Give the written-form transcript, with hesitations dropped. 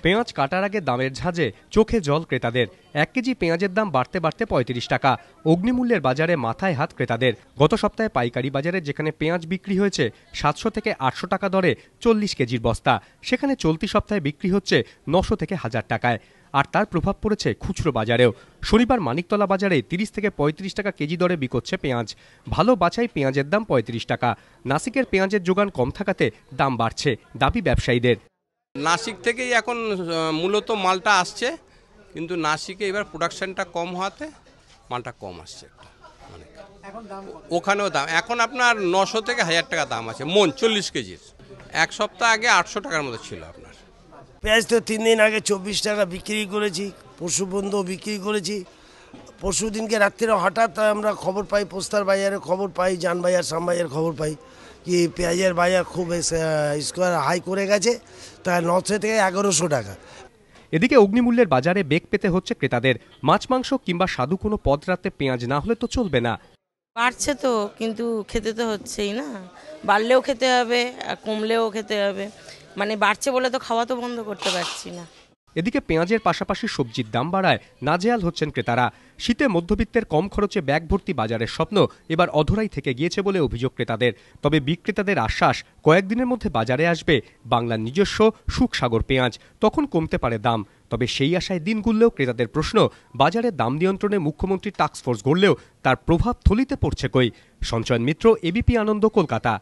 পেঁয়াজ কাটার আগে দামের ঝাঁজে চোখে জল ক্রেতাদের। 1 কেজি পেঁয়াজের দাম বাড়তে বাড়তে 35 টাকা। অগ্নিমূল্যের বাজারে মাথায় হাত ক্রেতাদের। গত সপ্তাহে পাইকারি বাজারে যেখানে পেঁয়াজ বিক্রি হয়েছে 700 থেকে 800 টাকা দরে 40 কেজির বস্তা, সেখানে চলতি সপ্তাহে বিক্রি হচ্ছে 900 থেকে 1000 টাকায়। আর তার প্রভাব পড়েছে খুচরো বাজারেও। শনিবার মানিকতলা বাজারে 30 থেকে 35 টাকা কেজি দরে বিকোচ্ছে পেঁয়াজ। ভালো বাছাই পেঁয়াজের দাম 35 টাকা। নাসিকের পেঁয়াজের যোগান কম থাকাতে দাম বাড়ছে, দাবি ব্যবসায়ীদের। নাসিক থেকেই এখন মূলত মালটা আসছে, কিন্তু নাসিকে এবার প্রোডাকশনটা কম হওয়াতে মালটা কম আসছে। ওখানেও দাম এখন আপনার 900 থেকে 1000 টাকা দাম আছে মন 40 কেজির। এক সপ্তাহ আগে 800 টাকার মতো ছিল আপনার। পেঁয়াজ তো 3 দিন আগে 24 টাকা বিক্রি করেছি, পরশু বন্ধও বিক্রি করেছি। পরশু দিনকে রাত্রে হঠাৎ আমরা খবর পাই, পোস্তার বাজারে খবর পাই, জান বাজার সামবাজার খবর পাই কি পেঁয়াজের বাজার খুব স্কোয়ার হাই করে গেছে, তা 900 থেকে 1100 টাকা। এদিকে অগ্নিমূল্যের বাজারে বেগ পেতে হচ্ছে ক্রেতাদের। মাছ মাংস কিংবা স্বাদু কোনো পদ রাতে পেঁয়াজ না হলে তো চলবে না। বাড়ছে তো, কিন্তু খেতে তো হচ্ছেই না। বাড়লেও খেতে হবে আর কমলেও খেতে হবে, মানে বাড়ছে বলে তো খাওয়া তো বন্ধ করতে পারছি না। এদিকে পেঁয়াজের পাশাপাশি সবজির দাম বাড়ায় নাজেহাল হচ্ছেন ক্রেতারা। শীতে মধ্যবিত্তের কম খরচে ব্যাগ ভর্তি বাজারের স্বপ্ন এবার অধরাই থেকে গিয়েছে বলে অভিযোগ ক্রেতাদের। তবে বিক্রেতাদের আশ্বাস, কয়েকদিনের মধ্যে বাজারে আসবে বাংলার নিজস্ব সুখসাগর পেঁয়াজ, তখন কমতে পারে দাম। তবে সেই আশায় দিন গুনলেও ক্রেতাদের প্রশ্ন, বাজারে দাম নিয়ন্ত্রণে মুখ্যমন্ত্রী টাস্কফোর্স গড়লেও তার প্রভাব থলিতে পড়ছে কই। সঞ্চয়ন মিত্র, এবিপি আনন্দ, কলকাতা।